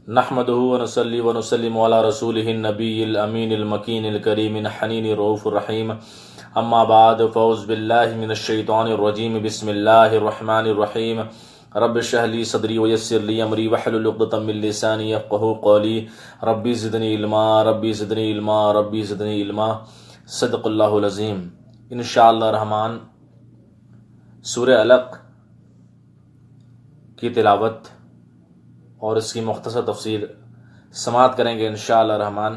نحمده ونصلي ونسلم على رسوله النبي الأمين المكين الكريم الحنين الرؤوف الرحيم أما بعد فأعوذ بالله من الشيطان الرجيم بسم الله الرحمن الرحيم رب اشرح لي صدري ويسر لي أمري واحلل عقدة من لساني يفقهوا قولي ربي زدني علما ربي زدني علما ربي زدني علما صدق اللہ العظیم۔ انشاءاللہ الرحمن سورہ علق کی تلاوت اور اس کی مختصر تفسیر سماعت کریں گے انشاءاللہ الرحمن۔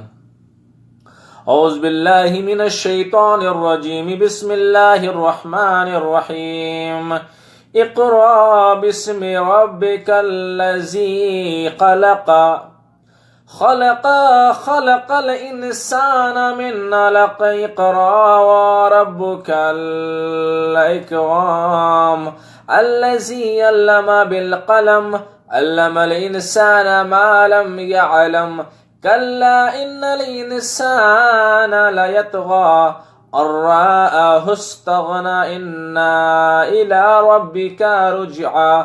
اعوذ باللہ من الشیطان الرجیم بسم اللہ الرحمن الرحیم اقرأ باسم ربک الذی خلق خلق الانسان من علق اقرأ وربک الاکرام الذی علم بالقلم علم الانسان ما لم يعلم كلا ان الانسان ليطغى ان رآه استغنى ان الى ربك رجعا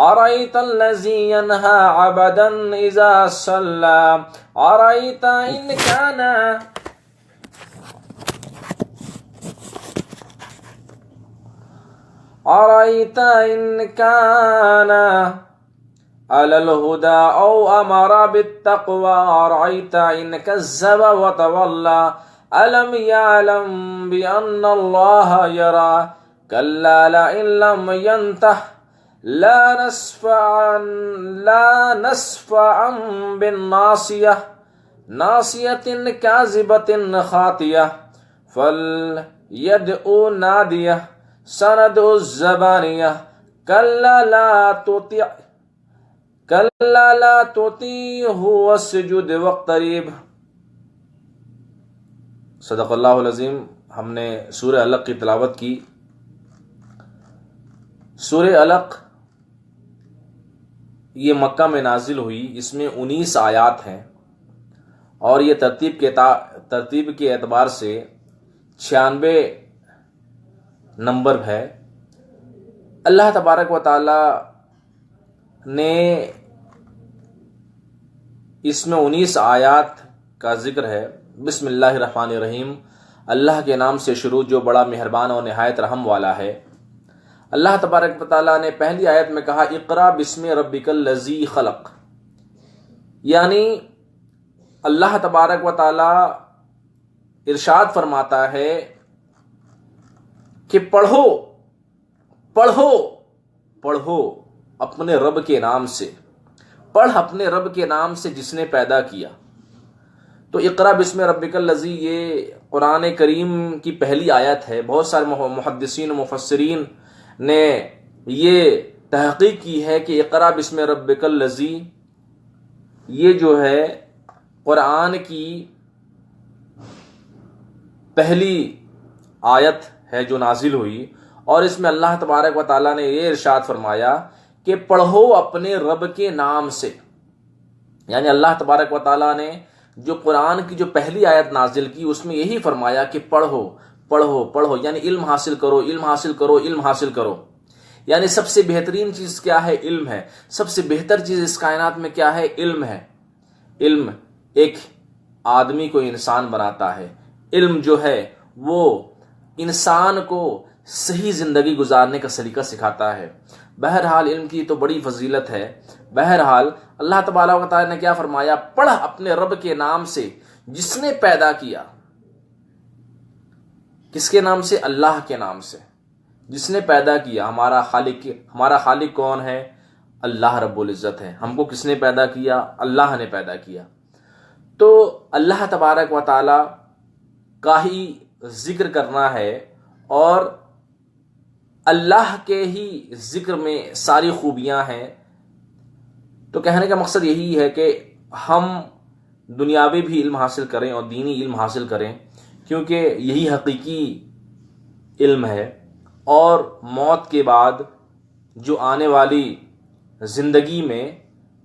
أرأيت الذي ينهى عبدا اذا صلى أرأيت إن كان على الهدى أو أمر بالتقوى أرأيت إن كذب وتولى ألم يعلم بأن الله يرى كلا لئن لم ينته لا نسفعا بالناصية ناصية كاذبة خاطية فليدعو نادية سندعو الزبانية كلا لا تطيعه واسجد واقترب۔ صدق اللہ العظیم۔ ہم نے سورہ علق کی تلاوت کی۔ سورہ علق یہ مکہ میں نازل ہوئی، اس میں 19 آیات ہیں اور یہ ترتیب کے اعتبار سے 96 نمبر ہے۔ اللہ تبارک و تعالی نے اس میں 19 آیات کا ذکر ہے۔ بسم اللہ الرحمن الرحیم، اللہ کے نام سے شروع جو بڑا مہربان اور نہایت رحم والا ہے۔ اللہ تبارک و تعالیٰ نے پہلی آیت میں کہا اقرا بسم ربک الذی خلق، یعنی اللہ تبارک و تعالیٰ ارشاد فرماتا ہے کہ پڑھو اپنے رب کے نام سے، پڑھ اپنے رب کے نام سے جس نے پیدا کیا۔ تو اقرا بسم ربک الذی یہ قرآن کریم کی پہلی آیت ہے۔ بہت سارے محدثین و مفسرین نے یہ تحقیق کی ہے کہ اقرا بسم ربک الذی یہ جو ہے قرآن کی پہلی آیت ہے جو نازل ہوئی، اور اس میں اللہ تبارک و تعالیٰ نے یہ ارشاد فرمایا کہ پڑھو اپنے رب کے نام سے، یعنی اللہ تبارک و تعالیٰ نے جو قرآن کی جو پہلی آیت نازل کی اس میں یہی فرمایا کہ پڑھو، یعنی علم حاصل کرو، علم حاصل کرو، علم حاصل کرو۔ یعنی سب سے بہترین چیز کیا ہے؟ علم ہے۔ سب سے بہتر چیز اس کائنات میں کیا ہے؟ علم ہے۔ علم ایک آدمی کو انسان بناتا ہے۔ علم جو ہے وہ انسان کو صحیح زندگی گزارنے کا سلیقہ سکھاتا ہے۔ بہرحال علم کی تو بڑی فضیلت ہے۔ بہرحال اللہ تبارک و تعالیٰ نے کیا فرمایا؟ پڑھ اپنے رب کے نام سے جس نے پیدا کیا۔ کس کے نام سے؟ اللہ کے نام سے، جس نے پیدا کیا۔ ہمارا خالق کون ہے؟ اللہ رب العزت ہے۔ ہم کو کس نے پیدا کیا؟ اللہ نے پیدا کیا۔ تو اللہ تبارک و تعالیٰ کا ہی ذکر کرنا ہے، اور اللہ کے ہی ذکر میں ساری خوبیاں ہیں۔ تو کہنے کا مقصد یہی ہے کہ ہم دنیاوی بھی علم حاصل کریں اور دینی علم حاصل کریں، کیونکہ یہی حقیقی علم ہے۔ اور موت کے بعد جو آنے والی زندگی میں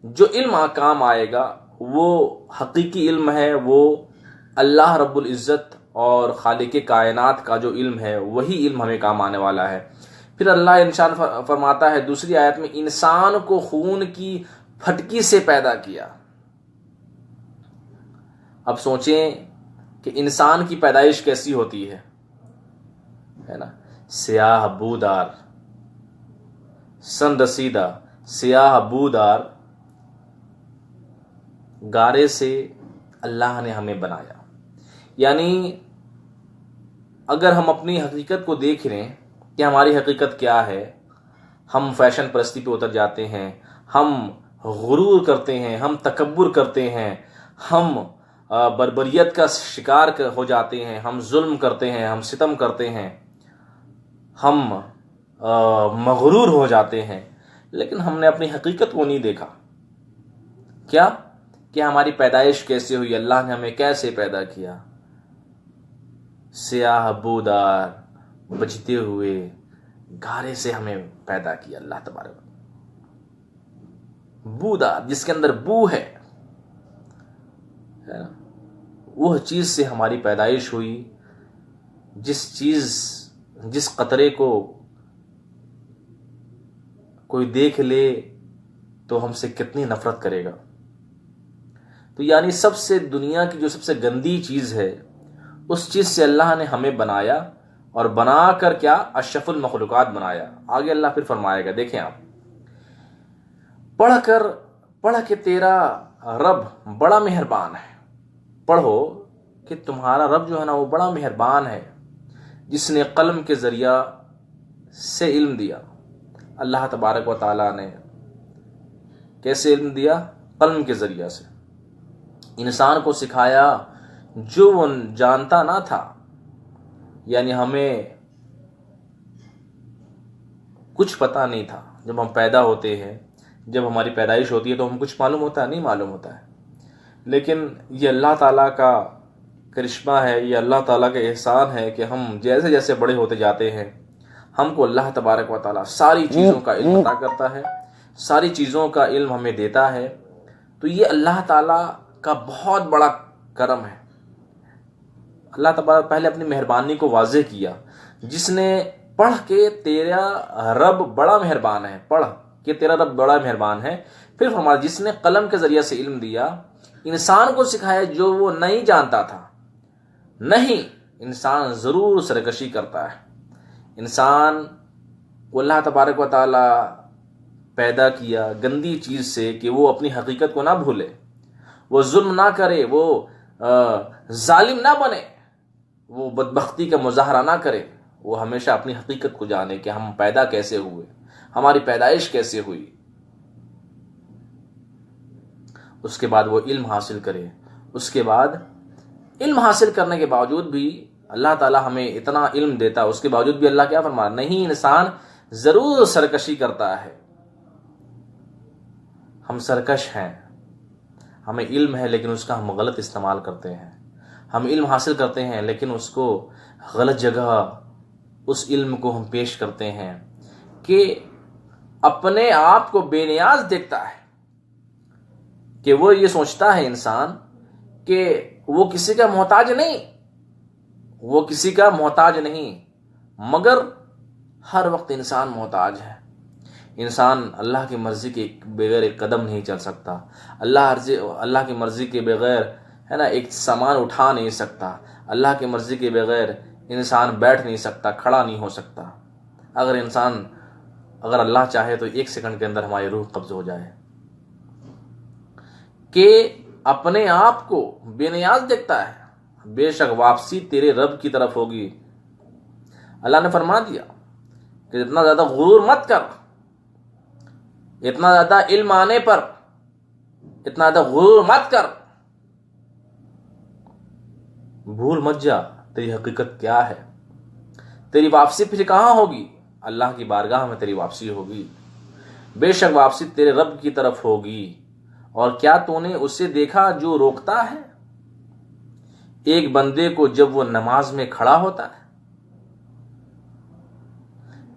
جو علم کام آئے گا وہ حقیقی علم ہے، وہ اللہ رب العزت اور خالق کائنات کا جو علم ہے وہی علم ہمیں کام آنے والا ہے۔ پھر اللہ انسان فرماتا ہے دوسری آیت میں، انسان کو خون کی پھٹکی سے پیدا کیا۔ اب سوچیں کہ انسان کی پیدائش کیسی ہوتی ہے نا؟ سیاہ بودار، سن رسیدہ سیاہ بودار گارے سے اللہ نے ہمیں بنایا. یعنی اگر ہم اپنی حقیقت کو دیکھ لیں کہ ہماری حقیقت کیا ہے، ہم فیشن پرستی پہ اتر جاتے ہیں، ہم غرور کرتے ہیں، ہم تکبر کرتے ہیں، ہم بربریت کا شکار ہو جاتے ہیں، ہم ظلم کرتے ہیں، ہم ستم کرتے ہیں، ہم مغرور ہو جاتے ہیں، لیکن ہم نے اپنی حقیقت کو نہیں دیکھا. کیا کہ ہماری پیدائش کیسے ہوئی، اللہ نے ہمیں کیسے پیدا کیا. سیاہ بودار بجتے ہوئے گارے سے ہمیں پیدا کیا اللہ تبارک. بودار جس کے اندر بو ہے نا، وہ چیز سے ہماری پیدائش ہوئی. جس قطرے کو کوئی دیکھ لے تو ہم سے کتنی نفرت کرے گا. تو یعنی سب سے دنیا کی جو سب سے گندی چیز ہے، اس چیز سے اللہ نے ہمیں بنایا، اور بنا کر کیا اشرف المخلوقات بنایا. آگے اللہ پھر فرمائے گا، دیکھیں آپ، پڑھ کے تیرا رب بڑا مہربان ہے. پڑھو کہ تمہارا رب جو ہے نا وہ بڑا مہربان ہے، جس نے قلم کے ذریعہ سے علم دیا. اللہ تبارک و تعالیٰ نے کیسے علم دیا؟ قلم کے ذریعہ سے. انسان کو سکھایا جو وہ جانتا نہ تھا. یعنی ہمیں کچھ پتہ نہیں تھا جب ہم پیدا ہوتے ہیں، جب ہماری پیدائش ہوتی ہے تو ہم کچھ معلوم ہوتا ہے؟ نہیں معلوم ہوتا ہے. لیکن یہ اللہ تعالیٰ کا کرشمہ ہے، یہ اللہ تعالیٰ کا احسان ہے کہ ہم جیسے جیسے بڑے ہوتے جاتے ہیں، ہم کو اللہ تبارک و تعالیٰ ساری چیزوں کا علم عطا کرتا ہے، ساری چیزوں کا علم ہمیں دیتا ہے. تو یہ اللہ تعالیٰ کا بہت بڑا کرم ہے. اللہ تبارک پہلے اپنی مہربانی کو واضح کیا، جس نے پڑھ کے تیرا رب بڑا مہربان ہے، پڑھ کہ تیرا رب بڑا مہربان ہے. پھر فرمایا جس نے قلم کے ذریعے سے علم دیا، انسان کو سکھایا جو وہ نہیں جانتا تھا. نہیں، انسان ضرور سرکشی کرتا ہے. انسان کو اللہ تبارک و تعالی پیدا کیا گندی چیز سے کہ وہ اپنی حقیقت کو نہ بھولے، وہ ظلم نہ کرے، وہ ظالم نہ بنے، وہ بدبختی کا مظاہرہ نہ کرے. وہ ہمیشہ اپنی حقیقت کو جانے کہ ہم پیدا کیسے ہوئے، ہماری پیدائش کیسے ہوئی. اس کے بعد وہ علم حاصل کرے. اس کے بعد علم حاصل کرنے کے باوجود بھی اللہ تعالیٰ ہمیں اتنا علم دیتا، اس کے باوجود بھی اللہ کیا فرما؟ نہیں، انسان ضرور سرکشی کرتا ہے. ہم سرکش ہیں، ہمیں علم ہے لیکن اس کا ہم غلط استعمال کرتے ہیں. ہم علم حاصل کرتے ہیں لیکن اس کو غلط جگہ اس علم کو ہم پیش کرتے ہیں کہ اپنے آپ کو بے نیاز دیکھتا ہے، کہ وہ یہ سوچتا ہے انسان کہ وہ کسی کا محتاج نہیں، وہ کسی کا محتاج نہیں، مگر ہر وقت انسان محتاج ہے. انسان اللہ کی مرضی کے بغیر ایک قدم نہیں چل سکتا. اللہ کی مرضی کے بغیر ہے نا ایک سامان اٹھا نہیں سکتا. اللہ کی مرضی کے بغیر انسان بیٹھ نہیں سکتا، کھڑا نہیں ہو سکتا. اگر اللہ چاہے تو 1 سیکنڈ کے اندر ہماری روح قبض ہو جائے. کہ اپنے آپ کو بے نیاز دیکھتا ہے. بے شک واپسی تیرے رب کی طرف ہوگی. اللہ نے فرما دیا کہ اتنا زیادہ غرور مت کر، اتنا زیادہ علم آنے پر اتنا زیادہ غرور مت کر، بھول مت جا تیری حقیقت کیا ہے. تیری واپسی پھر کہاں ہوگی؟ اللہ کی بارگاہ میں تیری واپسی ہوگی. بے شک واپسی تیرے رب کی طرف ہوگی. اور کیا تو نے اسے دیکھا جو روکتا ہے ایک بندے کو جب وہ نماز میں کھڑا ہوتا ہے؟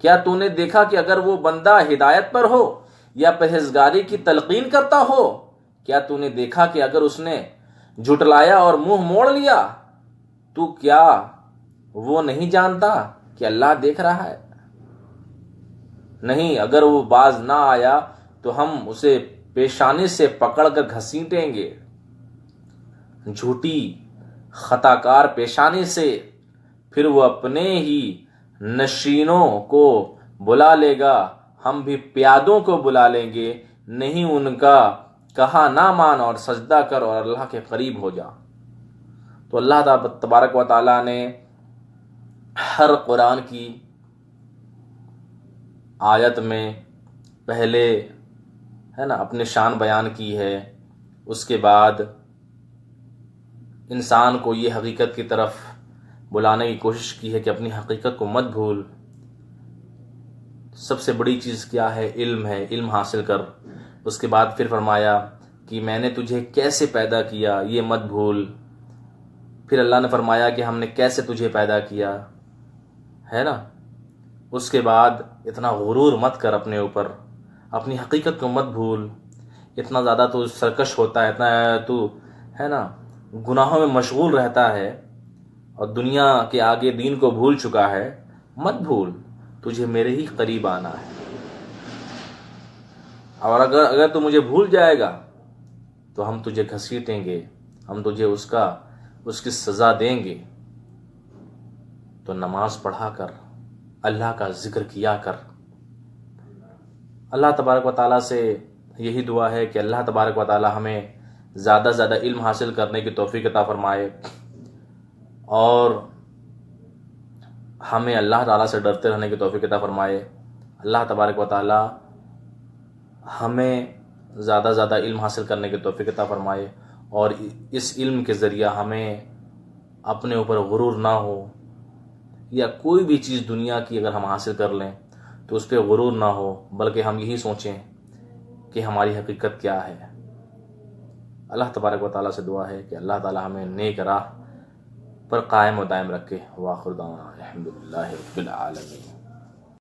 کیا تو نے دیکھا کہ اگر وہ بندہ ہدایت پر ہو یا پرہیزگاری کی تلقین کرتا ہو، کیا تو نے دیکھا کہ اگر اس نے جھٹلایا اور منہ موڑ لیا، تو کیا وہ نہیں جانتا کہ اللہ دیکھ رہا ہے؟ نہیں، اگر وہ باز نہ آیا تو ہم اسے پیشانی سے پکڑ کر گھسیٹیں گے. جھوٹی خطا کار پیشانی سے، پھر وہ اپنے ہی نشینوں کو بلا لے گا، ہم بھی پیادوں کو بلا لیں گے، نہیں ان کا کہا نہ مان اور سجدہ کر اور اللہ کے قریب ہو جا۔ تو اللہ تبارک و تعالیٰ نے ہر قرآن کی آیت میں پہلے اپنے شان بیان کی ہے، اس کے بعد انسان کو یہ حقیقت کی طرف بلانے کی کوشش کی ہے کہ اپنی حقیقت کو مت بھول۔ سب سے بڑی چیز کیا ہے؟ علم ہے، علم حاصل کر۔ اس کے بعد پھر فرمایا کہ میں نے تجھے کیسے پیدا کیا یہ مت بھول۔ پھر اللہ نے فرمایا کہ ہم نے کیسے تجھے پیدا کیا، ہے نا۔ اس کے بعد اتنا غرور مت کر اپنے اوپر، اپنی حقیقت کو مت بھول۔ اتنا زیادہ تو سرکش ہوتا ہے، اتنا تو گناہوں میں مشغول رہتا ہے اور دنیا کے آگے دین کو بھول چکا ہے۔ مت بھول، تجھے میرے ہی قریب آنا ہے، اور اگر تو مجھے بھول جائے گا تو ہم تجھے گھسیٹیں گے، ہم تجھے اس کی سزا دیں گے۔ تو نماز پڑھا کر، اللہ کا ذکر کیا کر۔ اللہ تبارک و تعالیٰ سے یہی دعا ہے کہ اللہ تبارک و تعالیٰ ہمیں زیادہ سے زیادہ علم حاصل کرنے کی توفیق عطا فرمائے، اور ہمیں اللہ تعالیٰ سے ڈرتے رہنے کی توفیق عطا فرمائے۔ اللہ تبارک و تعالیٰ ہمیں زیادہ سے زیادہ علم حاصل کرنے کی توفیق عطا فرمائے، اور اس علم کے ذریعہ ہمیں اپنے اوپر غرور نہ ہو، یا کوئی بھی چیز دنیا کی اگر ہم حاصل کر لیں تو اس پہ غرور نہ ہو، بلکہ ہم یہی سوچیں کہ ہماری حقیقت کیا ہے۔ اللہ تبارک و تعالیٰ سے دعا ہے کہ اللہ تعالیٰ ہمیں نیک راہ پر قائم و دائم رکھے۔ وآخر دعوانا الحمدللہ رب العالمین۔